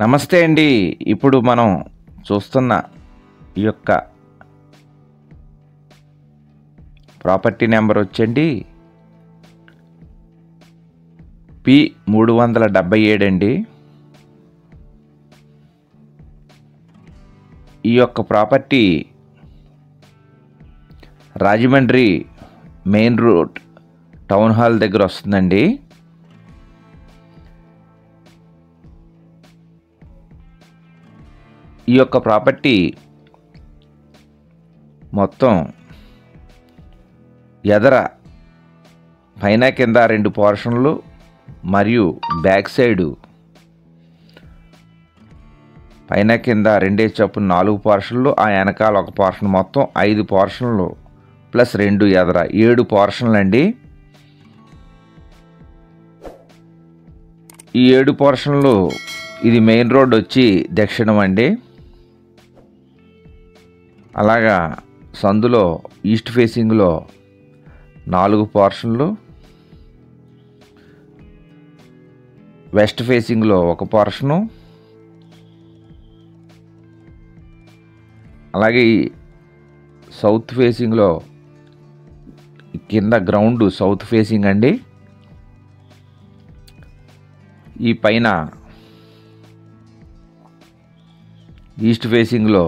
నమస్తే అండి. ఇప్పుడు మనం చూస్తున్న ఈ యొక్క ప్రాపర్టీ నెంబర్ వచ్చండి P377 అండి. ఈ యొక్క property Rajahmundry main road town hall దగ్గర వస్తుందండి. ఈ యొక్క ప్రాపర్టీ మొత్తం ఎదర పైన కింద 2 పోర్షన్లు మరియు బ్యాక్ సైడు పైన కింద 2 చొప్పున 4 పోర్షన్లు, ఆ వెనకాల ఒక పోర్షన్, మొత్తం 5 పోర్షన్లు ప్లస్ 2 ఎదర 7 పోర్షన్లు అండి. ఈ 7 పోర్షన్లు ఇది మెయిన్ రోడ్ వచ్చి దక్షిణం అండి. అలాగా సందులో ఈస్ట్ ఫేసింగ్లో 4 పోర్షన్లు, వెస్ట్ ఫేసింగ్లో 1 పోర్షను, అలాగే సౌత్ ఫేసింగ్లో కింద గ్రౌండ్ సౌత్ ఫేసింగ్ అండి. ఈ పైన ఈస్ట్ ఫేసింగ్లో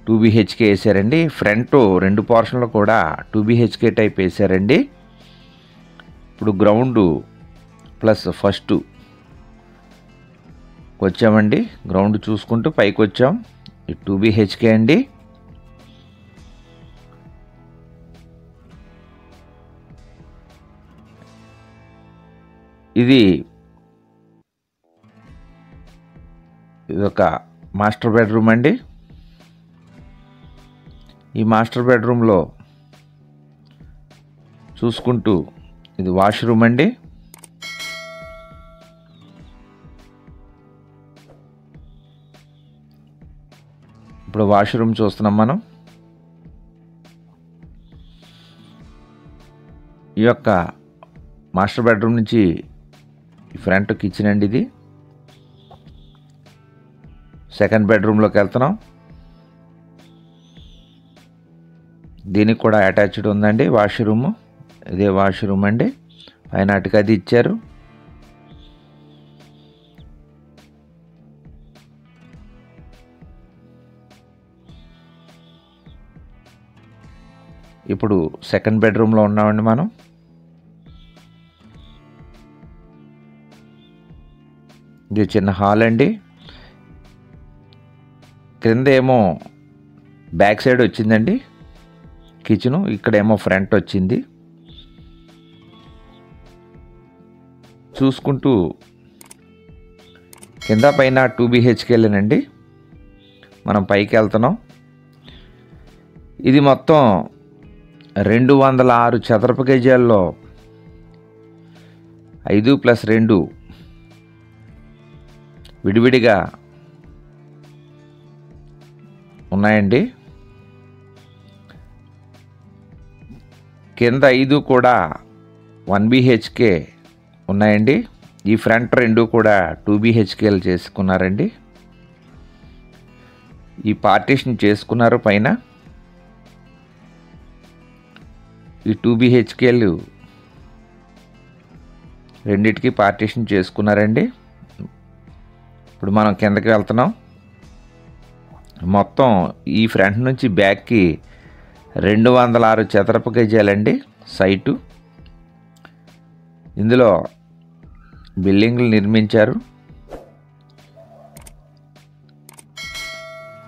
2 BHK వేసారండి. ఫ్రంట్ 2 పోర్షన్లు కూడా 2 BHK టైప్ వేసారండి. ఇప్పుడు గ్రౌండ్ ప్లస్ ఫస్ట్ వచ్చామండి. గ్రౌండ్ చూసుకుంటూ పైకి వచ్చాం. 2 BHK అండి. ఇదొక మాస్టర్ బెడ్రూమ్ అండి. ఈ మాస్టర్ బెడ్రూమ్లో చూసుకుంటూ ఇది వాష్రూమ్ అండి. ఇప్పుడు వాష్రూమ్ చూస్తున్నాం మనం. ఈ యొక్క మాస్టర్ బెడ్రూమ్ నుంచి ఫ్రంట్ కిచెన్ అండి. ఇది సెకండ్ బెడ్రూమ్లోకి వెళ్తున్నాం. దీనికి కూడా అటాచ్డ్ ఉందండి వాష్రూమ్. ఇదే వాష్రూమ్ అండి. పైన అటుకది ఇచ్చారు. ఇప్పుడు సెకండ్ బెడ్రూమ్లో ఉన్నామండి మనం. ఇది చిన్న హాల్ అండి. క్రింద ఏమో బ్యాక్ సైడ్ వచ్చిందండి కిచెను, ఇక్కడేమో ఫ్రంట్ వచ్చింది. చూసుకుంటూ కింద పైన 2 BHKలేనండి. మనం పైకి వెళ్తున్నాం. ఇది మొత్తం 206 చదరపు గజాల్లో 5+2 విడివిడిగా ఉన్నాయండి. కింద 5 కూడా 1 BHK ఉన్నాయండి. ఈ ఫ్రంట్ 2 కూడా 2 BHKలు చేసుకున్నారండి. ఈ పార్టీషన్ చేసుకున్నారు పైన. ఈ 2 BHKలు రెండిటికి పార్టీషన్ చేసుకున్నారండి. ఇప్పుడు మనం కిందకి వెళ్తున్నాం. మొత్తం ఈ ఫ్రంట్ నుంచి బ్యాక్కి 206 చదరపు గజాలండి సైటు. ఇందులో బిల్డింగ్లు నిర్మించారు.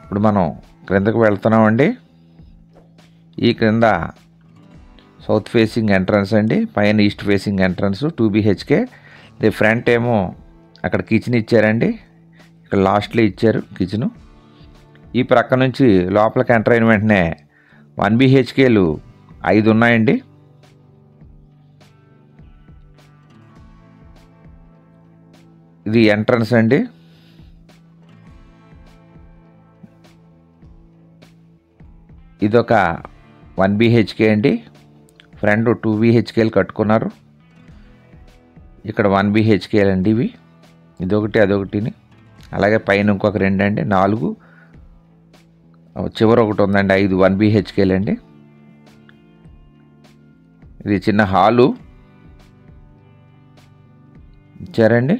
ఇప్పుడు మనం క్రిందకు వెళ్తున్నామండి. ఈ క్రింద సౌత్ ఫేసింగ్ ఎంట్రన్స్ అండి. పైన ఈస్ట్ ఫేసింగ్ ఎంట్రన్స్ 2 BHK. ఇది ఫ్రంట్ ఏమో అక్కడ కిచెన్ ఇచ్చారండి. ఇక్కడ లాస్ట్లో ఇచ్చారు కిచెను. ఈ ప్రక్క నుంచి లోపలికి ఎంటర్ అయిన వెంటనే 1 BHKలు 5 ఉన్నాయండి. ఇది ఎంట్రన్స్ అండి. ఇదొక 1 BHK అండి. ఫ్రంట్ 2 BHKలు కట్టుకున్నారు. ఇక్కడ 1 BHK అండి ఇవి. ఇదొకటి అదొకటిని. అలాగే పైన ఇంకొక 2 అండి, 4. చివర ఒకటి ఉందండి, 5 1 BHKలు అండి. ఇది చిన్న హాలు ఇచ్చారండి.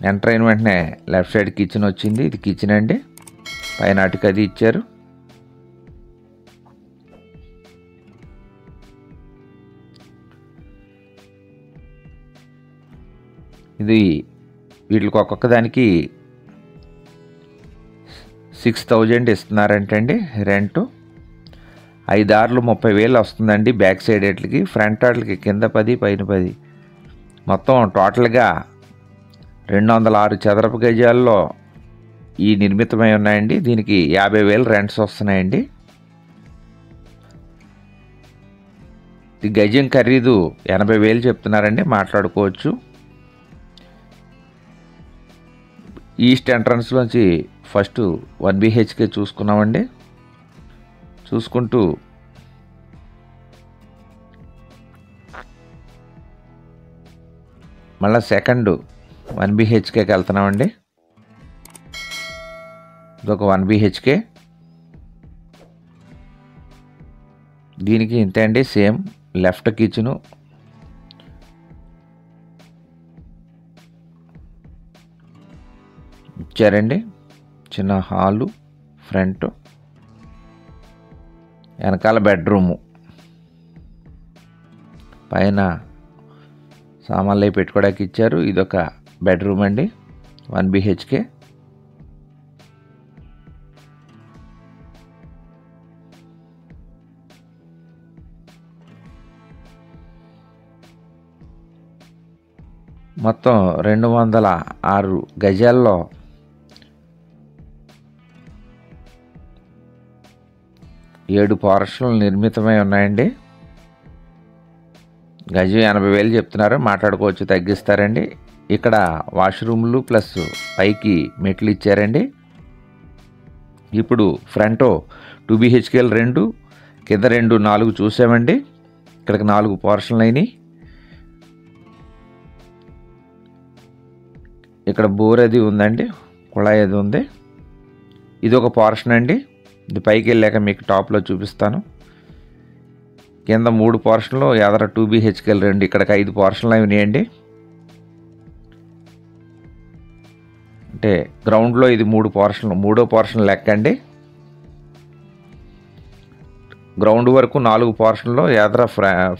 ఎంటర్ అయిన వెంటనే లెఫ్ట్ సైడ్ కిచెన్ వచ్చింది. ఇది కిచెన్ అండి. పైన అటుకు అది ఇచ్చారు. ఇది వీటికి ఒక్కొక్క దానికి 6,000 ఇస్తున్నారంటండి రెంటు. 5 ఆర్లు 30,000 వస్తుందండి బ్యాక్ సైడ్ వాటికి. ఫ్రంట్ వాటికి కింద 10 పైన 10, మొత్తం టోటల్గా 206 చదరపు గజాల్లో ఈ నిర్మితమై ఉన్నాయండి. దీనికి 50,000 రెంట్స్ వస్తున్నాయండి. ఈ గజం ఖరీదు 80,000 చెప్తున్నారండి, మాట్లాడుకోవచ్చు. ఈస్ట్ ఎంట్రన్స్లోంచి ఫస్ట్ 1 BHK చూసుకున్నామండి. చూసుకుంటూ మళ్ళీ సెకండ్ 1 BHKకి వెళ్తున్నామండి. ఇదొక 1 BHK. దీనికి ఇంతే అండి, సేమ్ లెఫ్ట్ కిచెను, ఇచ్చారండి. చిన్న హాలు, ఫ్రంట్, వెనకాల బెడ్రూము, పైన సామాన్లు పెట్టుకోవడానికి ఇచ్చారు. ఇదొక బెడ్రూమ్ అండి, 1 BHK. మొత్తం 206 గజాల్లో 7 పోర్షన్లు నిర్మితమై ఉన్నాయండి. గజం 80,000 చెప్తున్నారు, మాట్లాడుకోవచ్చు, తగ్గిస్తారండి. ఇక్కడ వాష్రూమ్లు ప్లస్ పైకి మెట్లు ఇచ్చారండి. ఇప్పుడు ఫ్రంట్ 2 BHKలు 2, కింద 2, 4 చూసామండి. ఇక్కడికి 4 పోర్షన్లు అయినాయి. ఇక్కడ బోర్ అది ఉందండి, కుళాయి అది ఉంది. ఇది ఒక పోర్షన్ అండి. ఇది పైకి వెళ్ళాక మీకు టాప్లో చూపిస్తాను. కింద 3 పోర్షన్లు, ఎదర 2 BHKలు 2, ఇక్కడికి 5 పోర్షన్లు అయినాయండి. అంటే గ్రౌండ్లో ఇది 3 పోర్షన్లు, 3వ పోర్షన్ లెక్క అండి. గ్రౌండ్ వరకు 4 పోర్షన్లు, ఎదర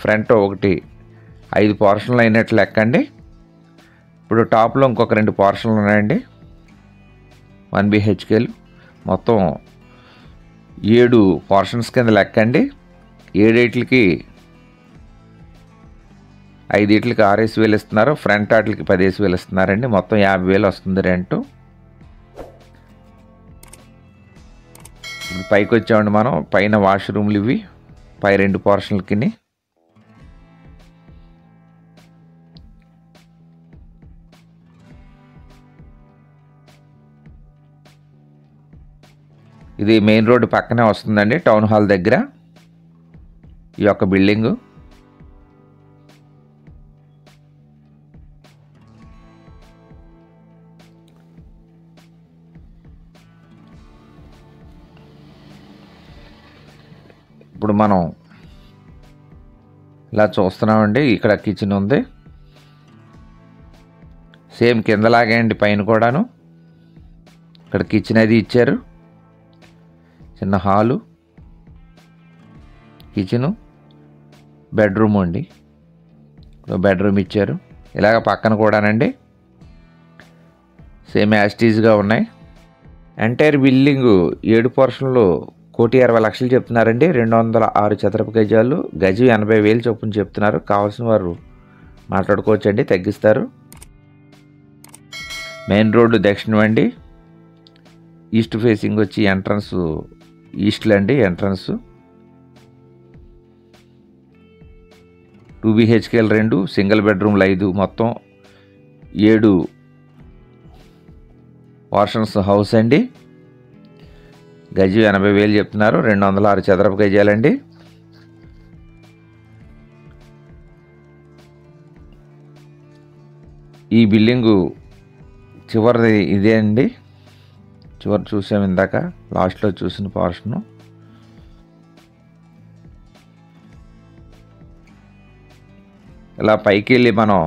ఫ్రంట్ ఒకటి 5 పోర్షన్లు అయినట్లు లెక్క అండి. ఇప్పుడు టాప్లో ఇంకొక 2 పోర్షన్లు ఉన్నాయండి, 1 BHKలు. మొత్తం 7 పోర్షన్స్ కింద లెక్క అండి. 7 5 6,000 ఇస్తున్నారు. ఫ్రంట్ వాటికి 10,000 ఇస్తున్నారండి. మొత్తం 50,000 వస్తుంది రెంటు. ఇప్పుడు పైకి వచ్చామండి మనం. పైన వాష్రూమ్లు ఇవి, పై 2 పోర్షన్లకి. ఇది మెయిన్ రోడ్డు పక్కనే వస్తుందండి, టౌన్ హాల్ దగ్గర ఈ యొక్క బిల్డింగు. ఇప్పుడు మనం ఇలా చూస్తున్నామండి. ఇక్కడ కిచెన్ ఉంది, సేమ్ కిందలాగే అండి, పైన కూడాను. ఇక్కడ కిచెన్ అది ఇచ్చారు. చిన్న హాలు, కిచెను, బెడ్రూమ్ అండి. బెడ్రూమ్ ఇచ్చారు. ఇలాగ పక్కన కూడానండి సేమ్ యాస్టీజ్గా ఉన్నాయి. ఎంటైర్ బిల్డింగు 7 పోర్షన్లు 1,60,00,000 చెప్తున్నారండి. 206 చదరపు గజాలు, గజం 80,000 చొప్పున చెప్తున్నారు. కావాల్సిన వారు మాట్లాడుకోవచ్చండి, తగ్గిస్తారు. మెయిన్ రోడ్డు దక్షిణం అండి. ఈస్ట్ ఫేసింగ్ వచ్చి ఎంట్రన్స్ ఈస్ట్లో అండి ఎంట్రన్స్. 2 BHKలు 2, సింగిల్ బెడ్రూమ్లు 5, మొత్తం 7 పోర్షన్స్ హౌస్ అండి. గజం 80,000 చెప్తున్నారు. 206 చదరపు గజాలండి. ఈ బిల్డింగు చివరిది ఇదే అండి. చివరి చూసాం ఇందాక లాస్ట్లో చూసిన పోర్షను. ఇలా పైకి వెళ్ళి మనం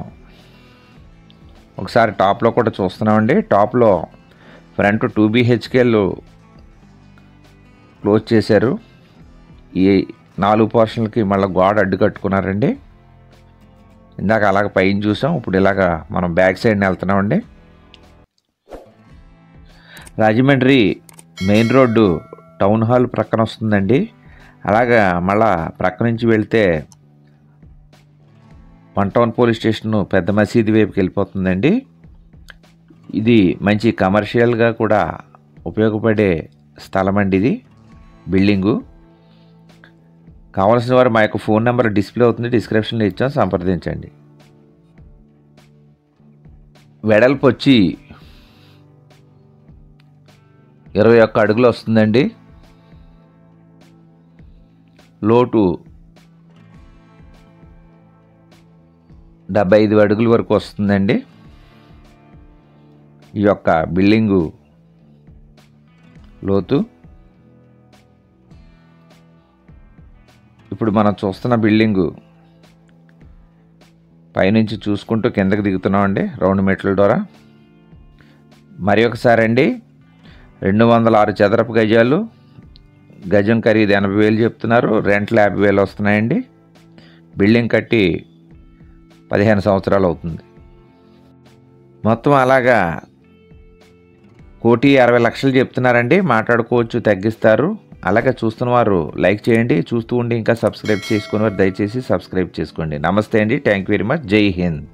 ఒకసారి టాప్లో కూడా చూస్తున్నామండి. టాప్లో ఫ్రంట్ 2 BHKలు క్లోజ్ చేశారు. ఈ 4 పోర్షన్లకి మళ్ళీ గోడ అడ్డు కట్టుకున్నారండి. ఇందాక అలాగ పైన చూసాం, ఇప్పుడు ఇలాగ మనం బ్యాక్ సైడ్ని వెళ్తున్నామండి. Rajahmundry main road town hall ప్రక్కన వస్తుందండి. అలాగా మళ్ళా ప్రక్క నుంచి వెళ్తే 1 టౌన్ పోలీస్ స్టేషన్ పెద్ద మసీదు వైపుకి వెళ్ళిపోతుందండి. ఇది మంచి కమర్షియల్గా కూడా ఉపయోగపడే స్థలం అండి. ఇది బిల్డింగు. కావాల్సిన వారు మా యొక్క ఫోన్ నెంబర్ డిస్ప్లే అవుతుంది, డిస్క్రిప్షన్లో ఇచ్చాం, సంప్రదించండి. వెడల్పు వచ్చి 21 అడుగులు వస్తుందండి. లోటు 75 అడుగుల వరకు వస్తుందండి ఈ యొక్క బిల్డింగు లోతు. ఇప్పుడు మనం చూస్తున్న బిల్డింగు పైనుంచి చూసుకుంటూ కిందకి దిగుతున్నామండి రౌండ్ మెట్ల ద్వారా. మరి ఒకసారి అండి, 206 చదరపు గజాలు, గజం ఖరీదు 80,000 చెప్తున్నారు, రెంట్లు 50,000 వస్తున్నాయండి. బిల్డింగ్ కట్టి 15 సంవత్సరాలు అవుతుంది. మొత్తం అలాగా 1,60,00,000 చెప్తున్నారండి. మాట్లాడుకోవచ్చు, తగ్గిస్తారు. అలాగే చూస్తున్న వారు లైక్ చేయండి. చూస్తూ ఉండి ఇంకా సబ్స్క్రైబ్ చేసుకుని వారు దయచేసి సబ్స్క్రైబ్ చేసుకోండి. నమస్తే అండి. Thank you very much. జై హింద్.